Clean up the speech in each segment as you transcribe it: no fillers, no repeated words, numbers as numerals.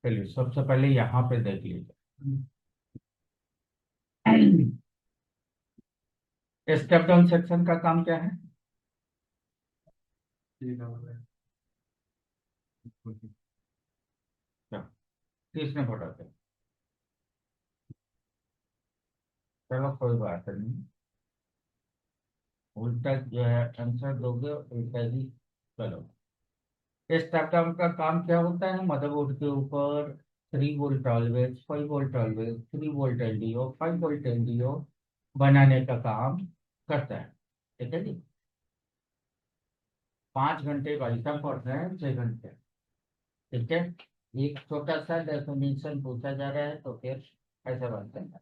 चलिए सबसे पहले यहाँ पे देख लीजिए। स्टेप डाउन सेक्शन का काम क्या है? क्या किसने भरा था? चलो कोई बात नहीं, उल्टा जो है आंसर दोगे उल्टा ही। चलो, स्टेप डाउन का काम क्या होता है? मदरबोर्ड के ऊपर 3 volt always, 5 volt always, 3 volt LDO, 5 volt LDO बनाने का काम करता है। ठीक है जी। 5 घंटे भाई साहब पढ़ रहे हैं, 6 घंटे। ठीक है। एक छोटा सा डेफिनेशन पूछा जा रहा है तो फिर ऐसा बनता है।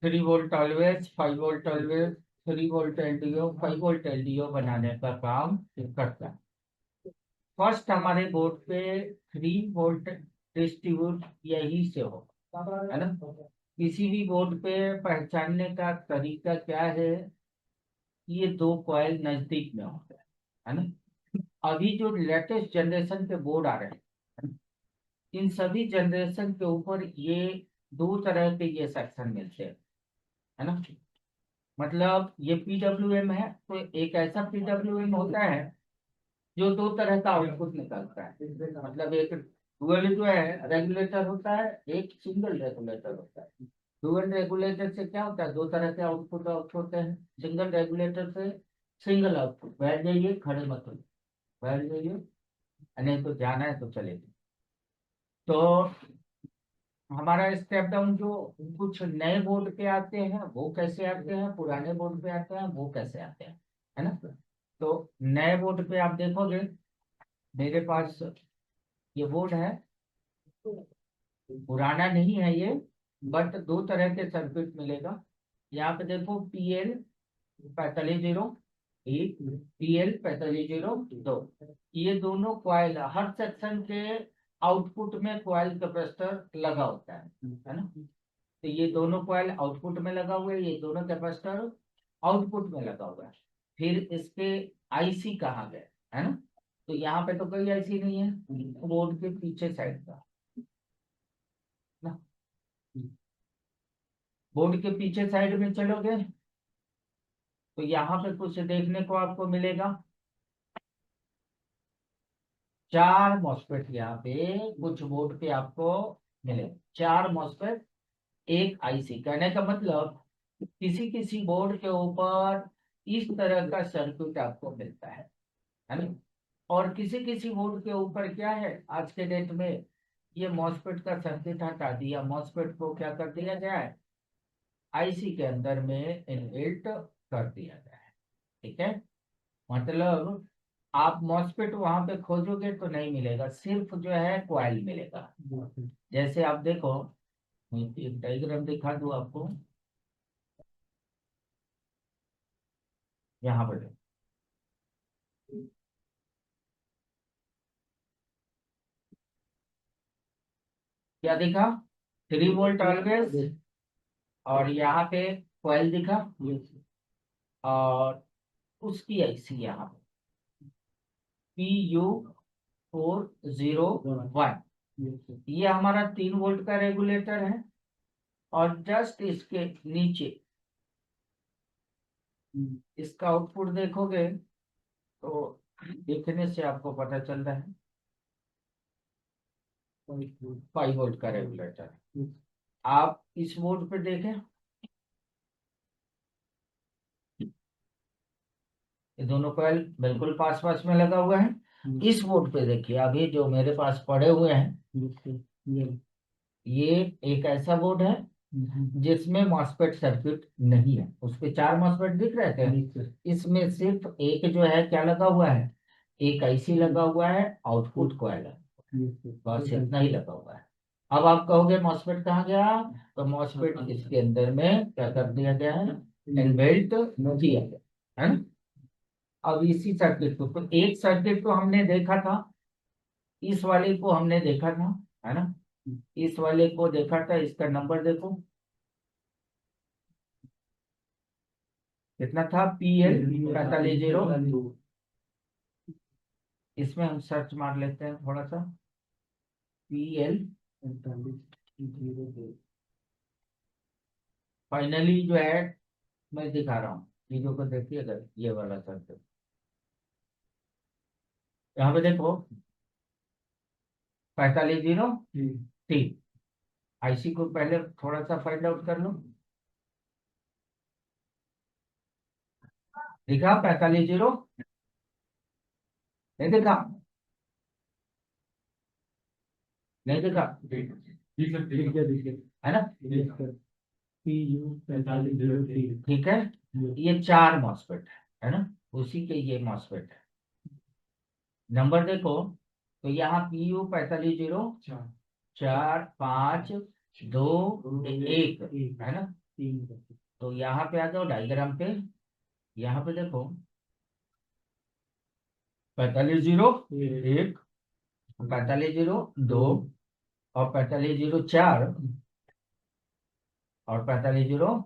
3 volt always, 5 volt always, 3 volt LDO, 5 volt LDO बनाने का काम ये करता है। फर्स्ट हमारे बोर्ड पे 3 वोल्ट डिस्ट्रीब्यूट यही से हो, है ना। किसी भी बोर्ड पे पहचानने का तरीका क्या है? ये दो कॉइल नजदीक में होते हैं, है ना। अभी जो लेटेस्ट जनरेशन के बोर्ड आ रहे हैं, इन सभी जनरेशन के ऊपर ये दो तरह के ये सेक्शन मिलते हैं, है ना। मतलब ये पीडब्ल्यूएम है तो एक ऐसा पीडब्ल्यूएम होता है जो दो तरह का आउटपुट निकालता है। मतलब एक डुअल जो है रेगुलेटर होता है, एक सिंगल रेगुलेटर होता है। डुअल रेगुलेटर से क्या होता है? दो तरह के आउटपुट आउट होते हैं। सिंगल रेगुलेटर से सिंगल आउटपुट। बैठ जाइए, खड़े मत होइए, बैठ जाइए, नहीं तो जाना है तो चलेगी। तो हमारा स्टेप डाउन जो कुछ नए बोर्ड पे आते हैं वो कैसे आते हैं, पुराने बोर्ड पे आते हैं वो कैसे आते हैं, है ना। तो नए बोर्ड पे आप देखोगे, मेरे पास ये बोर्ड है, पुराना नहीं है ये, बट दो तरह के सर्किट मिलेगा। यहाँ पे देखो, PL 4501, PL 4502, ये दोनों कॉइल हर सेक्शन के आउटपुट में कॉइल कैपेसिटर लगा होता है ना। तो ये दोनों कॉइल आउटपुट में लगा हुआ है, ये दोनों कैपेसिटर आउटपुट में लगा हुआ है। फिर इसके IC कहाँ गए, है ना। तो यहाँ पे तो कोई IC नहीं है, बोर्ड के पीछे साइड का ना। बोर्ड के पीछे साइड में चलोगे तो यहाँ पे कुछ देखने को आपको मिलेगा। 4 मॉसफेट यहाँ पे कुछ बोर्ड पे आपको मिले, 4 मॉसफेट, एक IC। कहने का मतलब किसी किसी बोर्ड के ऊपर इस तरह का सर्किट आपको मिलता है ना। और किसी किसी बोर्ड के ऊपर क्या है, आज के डेट में ये मॉसफेट का सर्किट हटा दिया, मॉसफेट को क्या कर दिया गया है, IC के अंदर में इनबिल्ट कर दिया गया है। ठीक है। मतलब आप मॉसफेट वहां पे खोजोगे तो नहीं मिलेगा, सिर्फ जो है कॉइल मिलेगा। जैसे आप देखो, मैं एक डायग्राम दिखा दूं आपको, यहाँ पर देखो। क्या दिखा? 3 वोल्ट ऑलवेज, और यहाँ पे कॉइल दिखा, और उसकी IC यहाँ पे PU401। ये हमारा 3 वोल्ट का रेगुलेटर है, और जस्ट इसके नीचे इसका आउटपुट देखोगे तो देखने से आपको पता चल रहा है 5 वोल्ट का रेगुलेटर है। आप इस बोर्ड पे देखें, ये दोनों कॉइल बिल्कुल पास पास में लगा हुआ है। इस बोर्ड पे देखिए, अभी जो मेरे पास पड़े हुए हैं, ये एक ऐसा बोर्ड है जिसमें मॉसफेट सर्किट नहीं है। उस पे 4 मॉसफेट दिख रहे थे, इसमें सिर्फ एक जो है क्या लगा हुआ है, एक IC लगा हुआ है, आउटपुट कॉइल है, बस इतना ही लगा हुआ है। अब आप कहोगे मॉसफेट कहाँ गया, तो मॉसफेट इसके अंदर में क्या कर दिया गया है, इनबिल्ट किया गया है ना। अब इसी सर्किट को, तो एक सर्किट को हमने देखा था, इस वाले को हमने देखा था, है ना। इस वाले को देखा था, इसका नंबर देखो कितना था, PL 4502। इसमें हम सर्च मार लेते हैं थोड़ा सा। PL फाइनली जो है मैं दिखा रहा हूँ चीजों को, देखिए अगर ये वाला सर्किट यहाँ पे देखो 45 0 3। आईसी को पहले थोड़ा सा फाइंड आउट कर लो। दिखा 45 0? नहीं दिखा? नहीं दिखा? है ना? ठीक है, ये 4 मॉस्फेट है ना, उसी के ये मॉस्फेट है। नंबर देखो तो यहाँ PU 45 0 4 5 2 1 है ना। तो यहाँ पे आ जाओ डायग्राम पे, यहाँ पे देखो 45 0 1, 45 0 2 और 45 0 4 और 45 0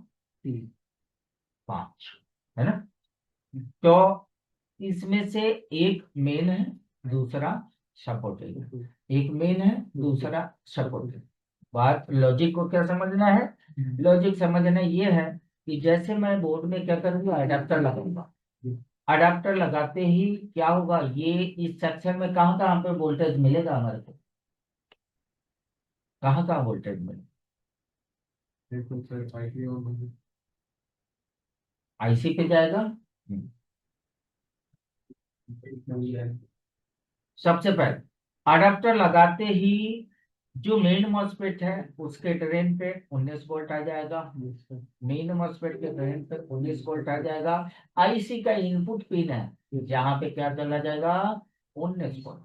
5 है ना। तो इसमें से एक मेन है, दूसरा सपोर्टिव। एक मेन है, दूसरा सपोर्टिव। बात लॉजिक को क्या समझना है? लॉजिक समझना ये है कि जैसे मैं बोर्ड में क्या करूंगा, अडेप्टर लगाऊंगा। अडेप्टर लगाते ही क्या होगा, ये इस सेक्शन में कहाँ कहाँ पे वोल्टेज मिलेगा हमारे को, कहाँ कहाँ वोल्टेज मिलेगा? आईसी पे जाएगा। सबसे पहले अडेप्टर लगाते ही जो मेन मॉस्फेट है उसके ड्रेन पे 19 वोल्ट आ जाएगा। मेन मॉस्फेट के ड्रेन पे 19 वोल्ट आ जाएगा। आईसी का इनपुट पिन है, जहां पे क्या चला जाएगा, 19 वोल्ट।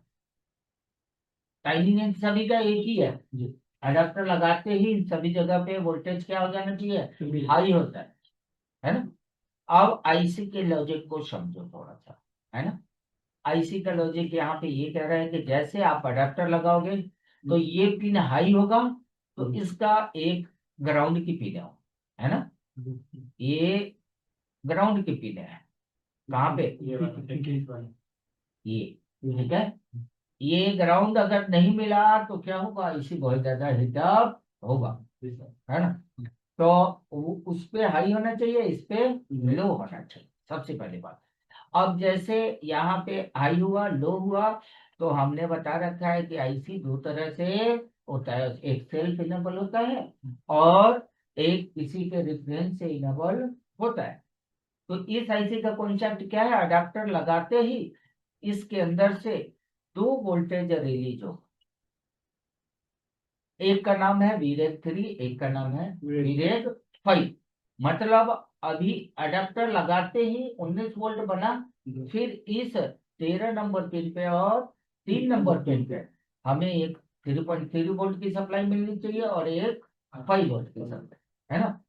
टाइमिंग इन सभी का एक ही है। अडेप्टर लगाते ही इन सभी जगह पे वोल्टेज क्या हो जाना चाहिए, हाई होता है ना। अब आईसी के लॉजिक को समझो थोड़ा सा, है ना। आईसी का लॉजिक यहाँ पे ये कह रहा है कि जैसे आप अडेप्टर लगाओगे तो ये पिन हाई होगा, तो इसका एक ग्राउंड की पिन है ना। ये ग्राउंड की पिन है कहाँ पे, ये ठीक है। ये ग्राउंड अगर नहीं मिला तो क्या होगा, इसी बहुत ज्यादा हीटअप होगा, है ना। तो उस पे हाई होना चाहिए, इस पे लो होना चाहिए, सबसे पहली बात। अब जैसे यहाँ पे हाई हुआ लो हुआ, तो हमने बता रखा है कि आईसी दो तरह से होता है, एक सेल्फ इनेबल होता है और एक किसी के रेफरेंस से इनेबल होता है। तो इस आईसी का कॉन्सेप्ट क्या है, अडाप्टर लगाते ही इसके अंदर से 2 वोल्टेज रिलीज हो। एक का नाम है VREG 3, एक का नाम है VREG 5। मतलब अभी अडेप्टर लगाते ही 19 वोल्ट बना, फिर इस 13 नंबर पिन पे और 3 नंबर पिन पे हमें एक 3.3 वोल्ट की सप्लाई मिलनी चाहिए और एक 5 वोल्ट की सप्लाई, है ना।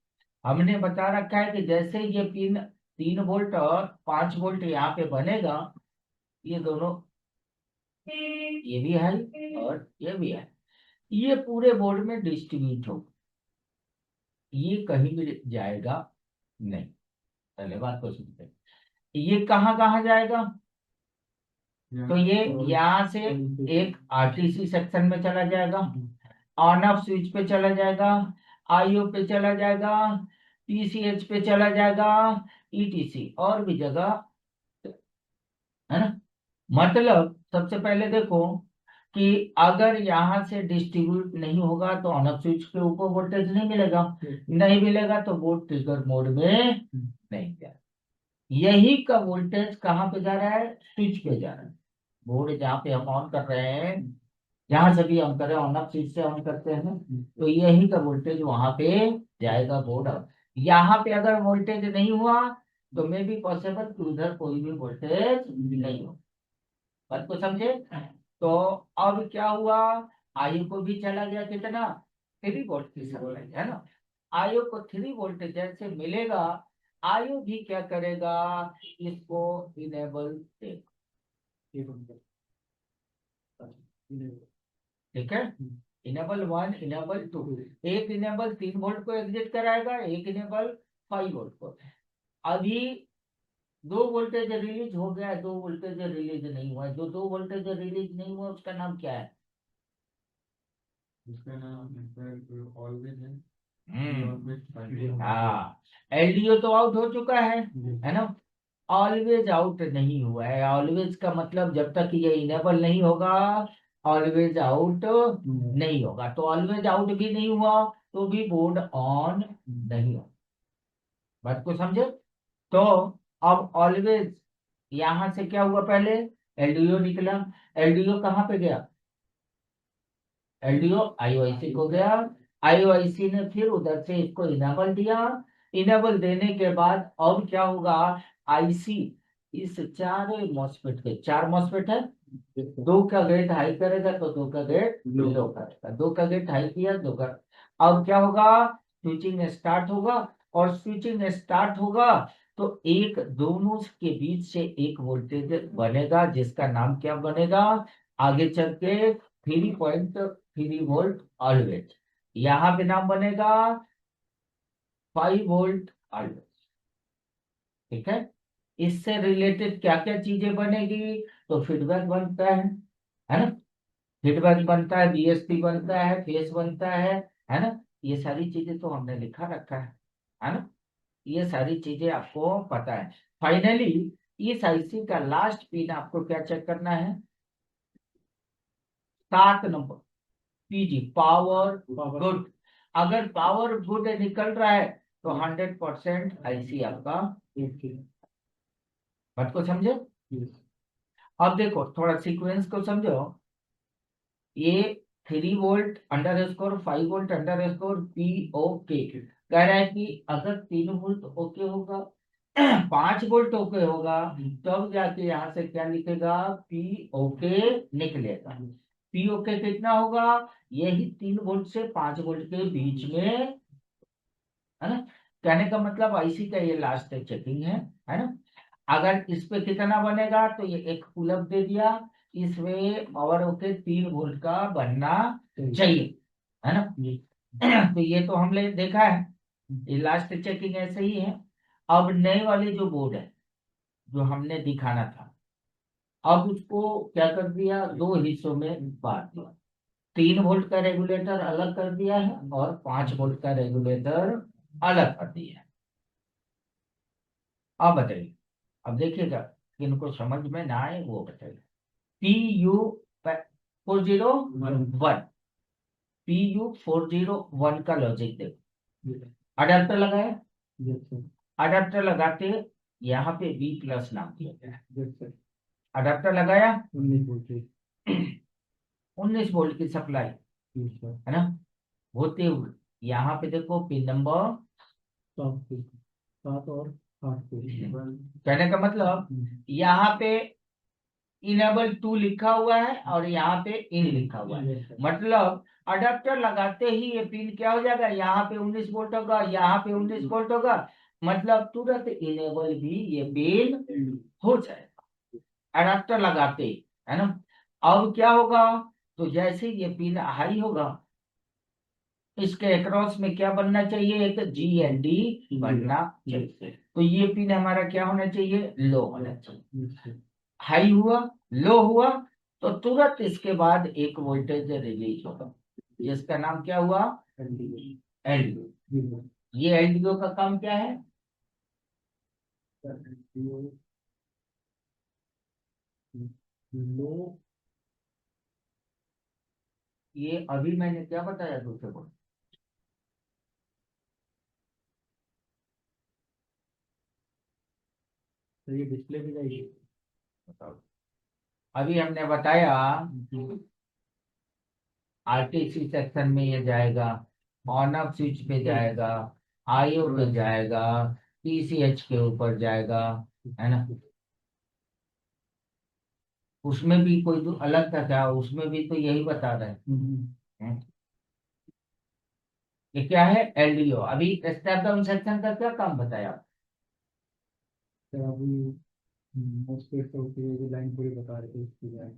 हमने बता रखा है कि जैसे ये पिन 3 वोल्ट और 5 वोल्ट यहाँ पे बनेगा, ये दोनों, ये भी है और ये भी है, ये पूरे बोर्ड में डिस्ट्रीब्यूट हो, ये कहीं भी जाएगा नहीं। पहले बात को सुनते हैं, ये कहाँ कहाँ जाएगा, तो ये यहाँ से एक आरटीसी सेक्शन में चला जाएगा, ऑन ऑफ स्विच पे चला जाएगा, आईओ पे चला जाएगा, पीसीएच पे चला जाएगा, ईटीसी और भी जगह, है ना। मतलब सबसे पहले देखो कि अगर यहाँ से डिस्ट्रीब्यूट नहीं होगा तो ऑन ऑफ स्विच के ऊपर वोल्टेज नहीं मिलेगा, नहीं मिलेगा तो बोर्ड ट्रिगर मोड में नहीं जाएगा। यही का वोल्टेज कहाँ पे जा रहा है, स्विच पे जा रहा है। बोर्ड जहाँ पे हम ऑन कर रहे हैं, जहां से भी हम कर रहे हैं ऑन ऑफ स्विच से ऑन करते हैं ना, तो यही का वोल्टेज वहां पे जाएगा बोर्ड। यहाँ पे अगर वोल्टेज नहीं हुआ तो मे बी पॉसिबल कि उधर कोई भी वोल्टेज नहीं हो। बात को समझे? तो अब क्या हुआ, आयु को भी चला गया कितना, 3 वोल्ट की सप्लाई, है ना। आयु को 3 वोल्ट जैसे मिलेगा, आयु भी क्या करेगा, इसको इनेबल देगा, ठीक है। इनेबल 1 इनेबल 2, एक इनेबल 3 वोल्ट को एग्जिट कराएगा, एक इनेबल 5 वोल्ट को। अभी 2 वोल्टेज रिलीज हो गया, 2 वोल्टेज रिलीज नहीं हुआ, जो 2 वोल्टेज रिलीज नहीं हुआ उसका नाम क्या है, इसका नाम ऑलवेज है। हाँ, एलडीओ तो आउट हो चुका है ना। ऑलवेज आउट नहीं हुआ है। ऑलवेज का मतलब जब तक ये इनेबल नहीं होगा ऑलवेज आउट नहीं होगा। तो ऑलवेज आउट भी नहीं हुआ तो भी बोर्ड ऑन नहीं होगा। बात को समझे। तो अब ऑलवेज यहां से क्या हुआ, पहले एलडीओ निकला। एलडीओ कहाँ पे गया, एलडीओ आईओआईसी को गया। आईओआईसी ने फिर उधर से इसको इनेबल दिया। इनेबल देने के बाद अब क्या होगा, आईसी इस चार मॉस्फेट के, चार मॉस्फेट है, दो का गेट हाई करेगा तो दो का गेट लो करेगा, दो का गेट हाई किया दो का। अब क्या होगा, स्विचिंग स्टार्ट होगा। और स्विचिंग स्टार्ट होगा तो एक दोनों के बीच से एक वोल्टेज बनेगा जिसका नाम क्या बनेगा, आगे चल के 3.3 वोल्ट ऑलवेज। यहाँ पे नाम बनेगा 5 वोल्ट ऑलवेज। ठीक है। इससे रिलेटेड क्या क्या चीजें बनेगी, तो फीडबैक बनता है ना। फीडबैक बनता है, बीएसपी बनता है, फेस बनता है ना। ये सारी चीजें तो हमने लिखा रखा है ना। ये सारी चीजें आपको पता है। फाइनली इस आईसी का लास्ट पिन आपको क्या चेक करना है, 7 नंबर, पीजी पावर गुड। अगर पावर गुड निकल रहा है तो 100% आईसी आपका। बात को समझे। अब देखो थोड़ा सीक्वेंस को समझो। ये 3 volt underscore 5 volt underscore P O K कह रहा है कि अगर 3 वोल्ट ओके होगा 5 वोल्ट ओके होगा तब जाके यहाँ से क्या लिखेगा, पी ओके निकलेगा। पी ओके कितना होगा, यही 3 वोल्ट से 5 वोल्ट के बीच में, है ना। कहने का मतलब आईसी का ये लास्ट चेकिंग है ना। अगर इस पे कितना बनेगा तो ये एक पुलअप दे दिया, इसमें पावर होके 3 वोल्ट का बनना चाहिए, है ना। तो ये तो हमने देखा है, ये लास्ट चेकिंग ऐसे ही है। अब नए वाले जो बोर्ड है जो हमने दिखाना था, अब उसको क्या कर दिया, दो हिस्सों में बांट दिया। 3 वोल्ट का रेगुलेटर अलग कर दिया है और 5 वोल्ट का रेगुलेटर अलग कर दिया है। अब बताइए, अब देखिएगा किनको समझ में ना आए वो बताइए। PU 401, PU 401 का लॉजिक देखो। अडेप्टर लगाया, अडेप्टर लगाते यहाँ पे B+ नाम दिया गया है। अडेप्टर लगाया 19 वोल्ट की सप्लाई, है ना। होते हुए यहाँ पे देखो पिन नंबर 7 और 8 कहने का मतलब यहाँ पे इनेबल 2 लिखा हुआ है और यहाँ पे इन लिखा हुआ है। मतलब अडेप्टर लगाते ही ये पिन क्या हो जाएगा, यहाँ पे 19 वोल्ट होगा, यहाँ पे 19 वोल्ट होगा। मतलब तुरंत इनेबल भी ये पिन हो जाएगा अडेप्टर लगाते ही, है ना। अब क्या होगा, तो जैसे ये पिन हाई होगा इसके अक्रॉस में क्या बनना चाहिए, एक GND बनना चाहिए। तो ये पिन हमारा क्या होना चाहिए, लो होना चाहिए। हाई हुआ, लो हुआ, तो तुरंत इसके बाद एक वोल्टेज रिलीज होगा जिसका नाम क्या हुआ, एलडीओ। ये एलडीओ का काम क्या है, लो। ये अभी मैंने क्या बताया दूसरे को, तो ये डिस्प्ले भी जाएगी, बताओ। अभी हमने बताया आरटीसी सेक्शन में ये जाएगा, ऑन ऑफ स्विच पे जाएगा, आईओ पे जाएगा, पीसीएच के ऊपर जाएगा, है ना। उसमें भी कोई तो अलग था क्या, उसमें भी तो यही बता रहे हैं। ये क्या है, एलडीओ। अभी स्टेप डाउन सेक्शन का क्या काम बताया, अभी MOSFET का उपयोग लाइन पूरी बता रहे थे इसकी लाइन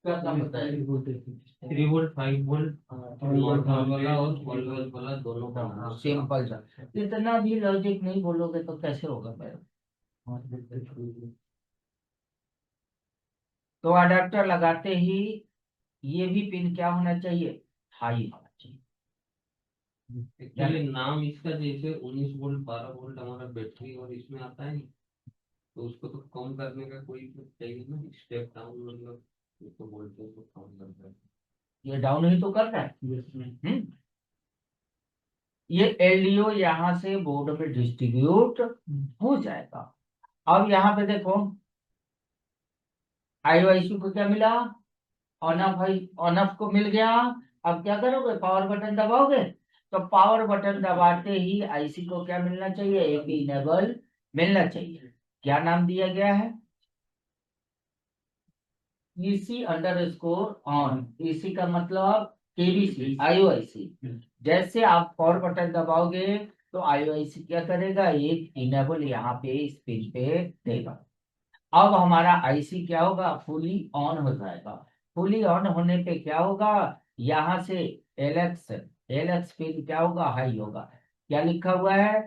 क्या काम बताया, 3 वोल्ट 5 वोल्ट वाला और 12 वोल्ट वाला दोनों का सिंपल सा। इतना भी लॉजिक नहीं बोलोगे तो कैसे होगा मेरा। तो अडेप्टर लगाते ही ये भी पिन क्या होना चाहिए, हाई होना चाहिए। एक्चुअली नाम इसका जैसे 19 वोल्ट 12 वोल्ट हमारा बैटरी और इसमें आता है, तो उसको तो कम करने का कोई तो चाहिए ना, स्टेप डाउन, मतलब उसको वोल्टेज को कम करता है। ये डाउन ही तो कर रहा है। ये एलडीओ यहाँ से बोर्ड में डिस्ट्रीब्यूट हो जाएगा। अब यहाँ पे देखो आईओआईसी को क्या मिला, ऑन ऑफ, ऑन ऑफ को मिल गया। अब क्या करोगे, पावर बटन दबाओगे, तो पावर बटन दबाते ही आईसी को क्या मिलना चाहिए, एपी इनेबल मिलना चाहिए। क्या नाम दिया गया है, EC under score on. EC का मतलब केबीसी आईओआईसी। जैसे आप पावर बटन दबाओगे तो आईओआईसी क्या करेगा, एक इनेबल यहाँ पे इस पेज पे देगा। अब हमारा आईसी क्या होगा, फुली ऑन हो जाएगा। फुली ऑन होने पे क्या होगा, यहाँ से एलएक्स, एलएक्स पिन क्या होगा, हाई होगा। क्या लिखा हुआ है,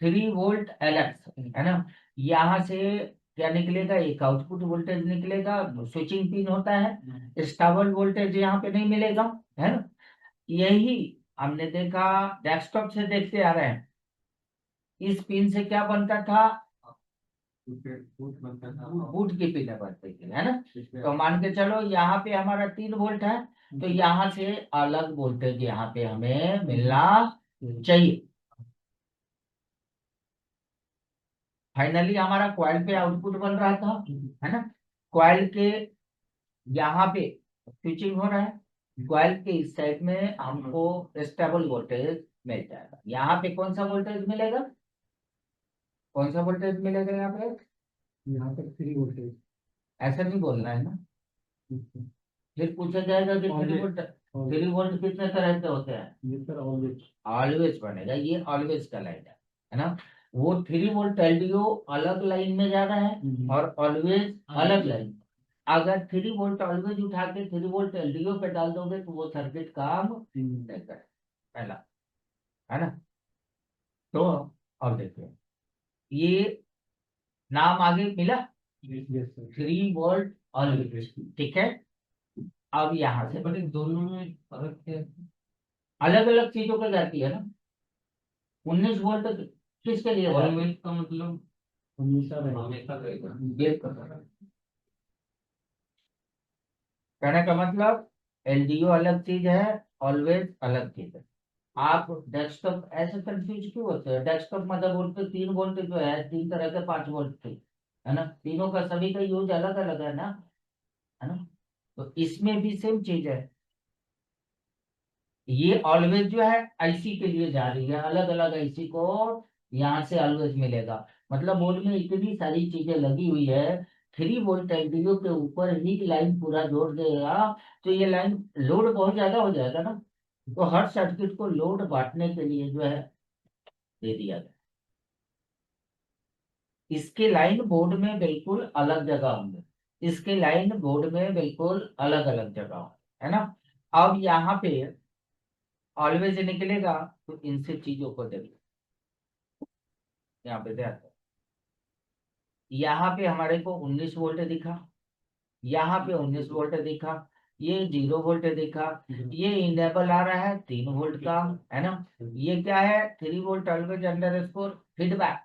3 वोल्ट एलएक्स, है ना। यहाँ से क्या निकलेगा, एक आउटपुट वोल्टेज निकलेगा, स्विचिंग पिन होता है, स्टेबल वोल्टेज यहाँ पे नहीं मिलेगा, है ना। यही हमने देखा, डेस्कटॉप से देखते आ रहे हैं, इस पिन से क्या बनता था, बूट की पिन बनती थी, है ना। तो मान के चलो यहाँ पे हमारा 3 वोल्ट है, तो यहाँ से अलग वोल्टेज यहाँ पे हमें मिलना चाहिए। फाइनली हमारा क्वाइल पे आउटपुट बन रहा था, है ना। क्वाइल के यहाँ पे स्विचिंग हो रहा है, क्वाइल के इस साइड में हमको स्टेबल वोल्टेज मिल जाएगा। यहाँ पे कौन सा वोल्टेज मिलेगा, कौन सा वोल्टेज मिलेगा यहाँ पे, यहाँ पे 3 वोल्टेज। ऐसा नहीं बोलना है ना, फिर पूछा जाएगा कि 3 वोल्ट, 3 वोल्ट कितने तरह के होते हैं, ये सर ऑलवेज, ऑलवेज बनेगा, ये ऑलवेज का लाइन है ना। वो 3 वोल्ट एलडीओ अलग लाइन में जा रहा है और ऑलवेज अलग लाइन। अगर 3 वोल्ट ऑलवेज उठा के 3 वोल्ट एलडीओ पे डाल दोगे तो वो सर्किट काम नहीं करेगा, पहला, है ना। तो अब देखिए ये नाम आगे मिला, 3 वोल्ट ऑलवेज, ठीक है। अब यहाँ से बट इन दोनों में फर्क क्या है? अलग अलग चीजों पे जाती है ना। 19 वोल्ट किसके लिए जाती है? ऑलवेज का मतलब हमेशा हमेशा रहेगा। ब्रेक कर रहा है। कहने का मतलब एलडीओ अलग चीज है, ऑलवेज अलग चीज है। आप डेस्कटॉप ऐसे कंफ्यूज क्यों होते हैं, डेस्कटॉप मदरबोर्ड पे 3 वोल्ट जो है, 3 तरह के 5 वोल्ट थे, है ना। तीनों का सभी का यूज अलग अलग है ना। तो इसमें भी सेम चीज है, ये ऑलवेज जो है आईसी के लिए जा रही है, अलग अलग आईसी को यहाँ से ऑलवेज मिलेगा। मतलब बोर्ड में इतनी सारी चीजें लगी हुई है, 3 वोल्ट एलडीओ के ऊपर ही लाइन पूरा जोड़ देगा, तो ये लाइन लोड बहुत ज्यादा हो जाएगा ना। तो हर सर्किट को लोड बांटने के लिए जो है दे दिया गया। इसके लाइन बोर्ड में बिल्कुल अलग जगह होंगे, इसके लाइन बोर्ड में बिल्कुल अलग अलग जगह होंगे, है ना। अब यहाँ पे ऑलवेज निकलेगा, तो इनसे चीजों को देखो, यहाँ पे देखो, यहाँ पे हमारे को 19 वोल्ट दिखा, यहाँ पे 19 वोल्ट दिखा, ये 0 वोल्ट दिखा, ये इनेबल आ रहा है 3 वोल्ट का, है ना। ये क्या है, 3 volt always under score feedback,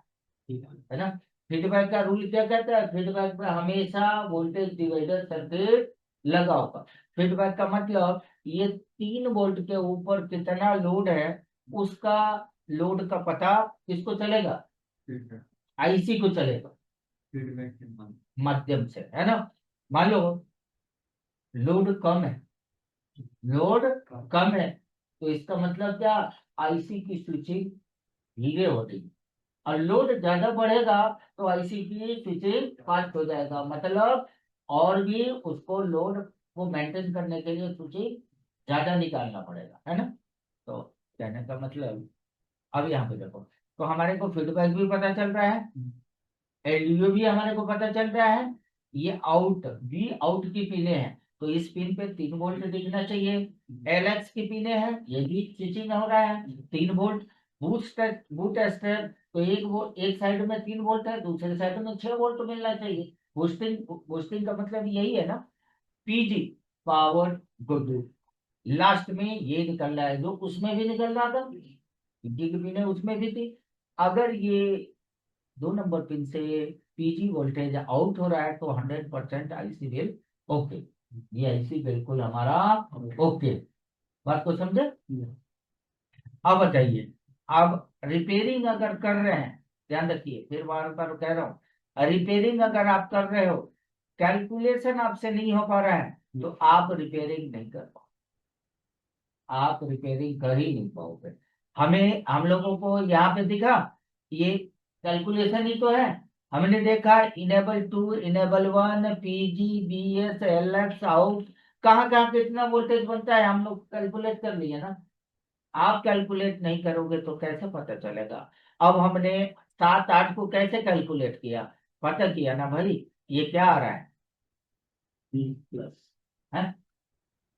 है ना। फीडबैक का रूल क्या कहता है, फीडबैक में हमेशा वोल्टेज डिवाइडर सर्किट लगा होगा। फीडबैक का मतलब ये 3 वोल्ट के ऊपर कितना लोड है, उसका लोड का पता किसको चलेगा, आईसी को चलेगा, फीडबैक के माध्यम से, है ना। मान लो लोड कम है, लोड कम है, तो इसका मतलब क्या, आईसी की स्विचिंग धीरे होती है। और लोड ज्यादा बढ़ेगा तो आईसी की स्विचिंग फास्ट हो जाएगा, मतलब और भी उसको लोड को मेंटेन करने के लिए स्विचिंग ज्यादा निकालना पड़ेगा, है ना। तो कहने का मतलब अब यहाँ पे देखो, तो हमारे को फीडबैक भी पता चल रहा है, एलडीओ भी हमारे को पता चल रहा है, ये आउट भी आउट की पिने हैं, तो इस पिन पे 3 वोल्ट दिखना चाहिए। एलएक्स की पिने हैं, ये भी स्विचिंग हो रहा है 3 वोल्ट। बूस्ट बूट स्टेप, तो एक साइड में 3 वोल्ट है, दूसरे साइड में 6 वोल्ट मिलना चाहिए। बूस्टिंग, बूस्टिंग का मतलब यही है ना, पीजी, पावर गुड। लास्ट में ये निकल रहा है जो उसमें भी निकल रहा था, पीजी की पिन है उसमें भी थी। अगर ये 2 नंबर पिन से पीजी वोल्टेज आउट हो रहा है तो 100% आईसी बिल ओके। ये आईसी बिल्कुल हमारा ओके। बात को समझे? अब बताइए, अब रिपेयरिंग अगर कर रहे हैं, ध्यान रखिए फिर बार बार कह रहा हूँ, रिपेयरिंग अगर आप कर रहे हो, कैलकुलेशन आपसे नहीं हो पा रहा है तो आप रिपेयरिंग नहीं कर पाओ, आप रिपेयरिंग कर ही नहीं पाओगे। हमें हम लोगों को यहाँ पे दिखा ये कैलकुलेशन ही तो है। हमने देखा enable 2, enable 1, PG, BS, LX, out, कहाँ कहाँ कितना वोल्टेज बनता है हम लोग कैलकुलेट कर लिए ना। आप कैलकुलेट नहीं करोगे तो कैसे पता चलेगा? अब हमने 7 8 को कैसे कैलकुलेट किया, पता किया ना भाई, ये क्या आ रहा है, है?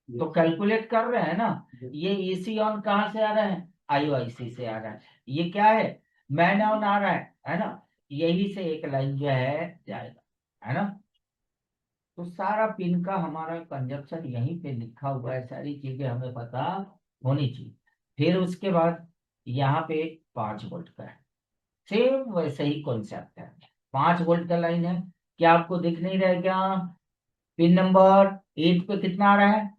तो कैलकुलेट कर रहे हैं ना। ये एसी ऑन कहाँ से आ रहा है, आईओआईसी से आ रहा है। ये क्या है, मैन ऑन आ रहा है ना। यही से एक लाइन जो है जाएगा, है ना। तो सारा पिन का हमारा कंजप्शन यहीं पे लिखा हुआ है, सारी चीजें हमें पता होनी चाहिए। फिर उसके बाद यहाँ पे 5 वोल्ट का है, सेम वैसे ही कॉन्सेप्ट है। 5 वोल्ट का लाइन है, क्या आपको दिख नहीं रहा है क्या? पिन नंबर 8 पे कितना आ रहा है,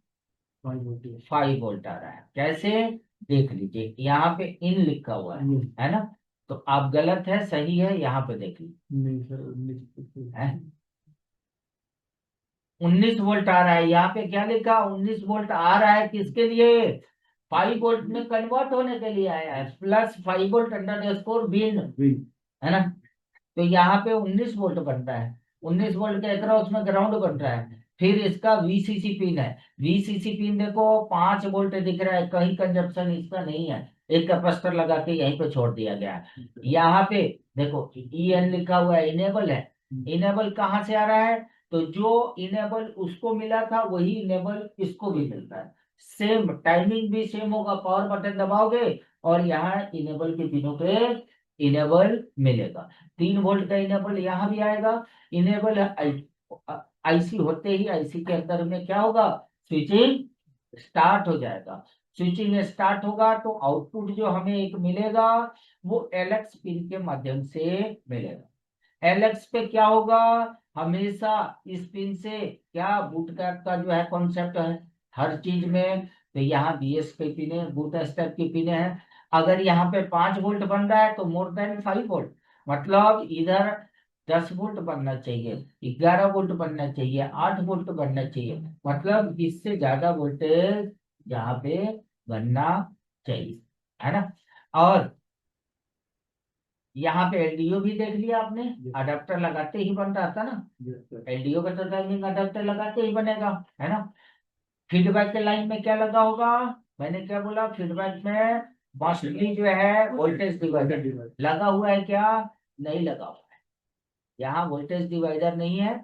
5 वोल्ट आ रहा है। कैसे, देख लीजिए यहाँ पे इन लिखा हुआ है ना। तो आप गलत है सही है यहाँ पे देख लीजिए, 19 वोल्ट आ रहा है। यहाँ पे क्या लिखा, 19 वोल्ट आ रहा है किसके लिए, 5 वोल्ट में कन्वर्ट होने के लिए आया है, प्लस 5 वोल्ट अंडर स्कोर बिन, है ना। तो यहाँ पे 19 वोल्ट बनता है, 19 वोल्ट के अक्रॉस में ग्राउंड बन रहा है। फिर इसका वीसीसी पिन है, वीसीसी पिन देखो 5 वोल्ट दिख रहा है, कहीं कंजप्शन इसका नहीं है, एक कैपेसिटर लगा के यहीं पे छोड़ दिया गया है। यहाँ पे देखो ई एन लिखा हुआ है, इनेबल है। इनेबल कहाँ से आ रहा है, तो जो इनेबल उसको मिला था वही इनेबल इसको भी मिलता है, सेम टाइमिंग भी सेम होगा, पावर बटन दबाओगे और यहाँ इनेबल के पिनों पे इनेबल मिलेगा। 3 वोल्ट का इनेबल यहाँ भी आएगा। इनेबल आईसी होते ही आईसी के अंदर में क्या होगा, स्विचिंग स्टार्ट हो जाएगा। स्विचिंग स्टार्ट होगा तो आउटपुट जो हमें एक मिलेगा वो एलएक्स पिन के माध्यम से मिलेगा। एलएक्स पे क्या होगा, हमेशा इस पिन से क्या बूट कैप का जो है कॉन्सेप्ट है हर चीज में, तो यहाँ बीएस की पिने, बूट स्टेप की पिने हैं। अगर यहाँ पे 5 वोल्ट बन रहा है तो मोर देन 5 वोल्ट, मतलब इधर 10 वोल्ट बनना चाहिए, 11 वोल्ट बनना चाहिए, 8 वोल्ट बनना चाहिए, मतलब इससे ज्यादा वोल्टेज यहाँ पे बनना चाहिए, है ना। और यहाँ पे एलडीओ भी देख लिया आपने, अडेप्टर लगाते ही बन रहा था ना। एलडीओ का तो टाइमिंग अडेप्टर लगाते ही बनेगा, है ना। फीडबैक के लाइन में क्या लगा होगा, मैंने क्या बोला, फीडबैक में मॉस्टली जो है वोल्टेज डिवाइडर लगा हुआ है क्या, नहीं लगा हुआ है। यहाँ वोल्टेज डिवाइडर नहीं है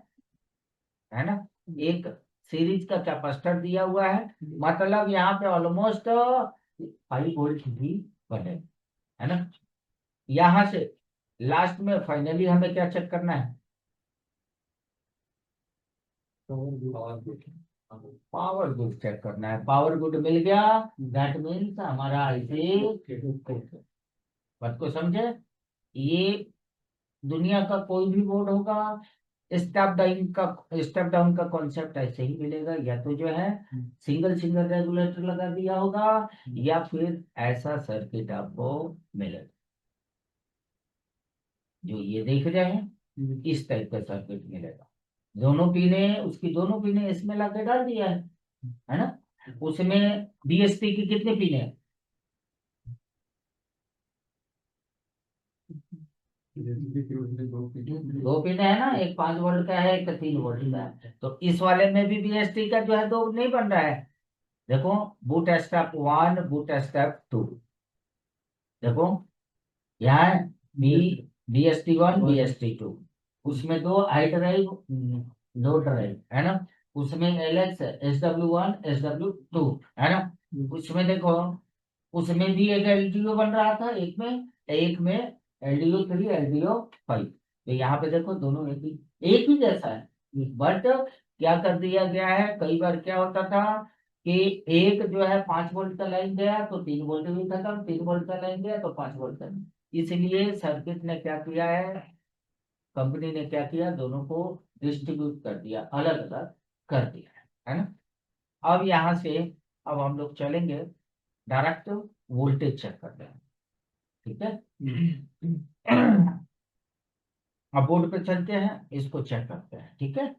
ना। एक सीरीज का कैपेसिटर दिया हुआ है, मतलब यहाँ पे ऑलमोस्ट 5 वोल्ट भी बनेगा, है ना। यहाँ से लास्ट में फाइनली हमें क्या चेक करना है, पावर गुड चेक करना है। पावर गुड मिल गया, दैट मीन्स हमारा आईसी बात को समझे। ये दुनिया का कोई भी बोर्ड होगा, स्टेप डाउन का कॉन्सेप्ट ऐसे ही मिलेगा, या तो जो है सिंगल सिंगल रेगुलेटर लगा दिया होगा या फिर ऐसा सर्किट आपको मिलेगा जो ये देख रहे हैं, इस टाइप का सर्किट मिलेगा। दोनों पीने, उसकी दोनों पीने इसमें लगा डाल दिया है ना। उसमें डीएसपी की कितने पीने हैं, 2 पीने है ना, एक 5 वोल्ट का है, एक 3 वोल्ट का है। तो इस वाले में भी बीएसटी का जो है दो नहीं बन रहा है। देखो बूट स्टेप 1, बूट स्टेप 2, देखो यहाँ है बी BST1 BST2, उसमें 2 हाई ड्राइव, 2 ड्राइव है ना। उसमें LX SW1 SW2 है ना। उसमें देखो उसमें भी एक एलडीओ बन रहा था, एक में LDO3 LDO5। तो यहाँ पे देखो दोनों एक ही जैसा है, बट क्या कर दिया गया है, कई बार क्या होता था कि एक जो है 5 वोल्ट का लाइन गया तो 3 वोल्ट भी खत्म, 3 वोल्ट का लाइन गया तो 5 वोल्ट का। इसलिए सर्किट ने क्या किया है, कंपनी ने क्या किया, दोनों को डिस्ट्रीब्यूट कर दिया, अलग अलग कर दिया है ना। अब यहाँ से अब हम लोग चलेंगे डायरेक्ट वोल्टेज चेक करते हैं, ठीक है। अब बोर्ड पे चलते हैं, इसको चेक करते हैं, ठीक है।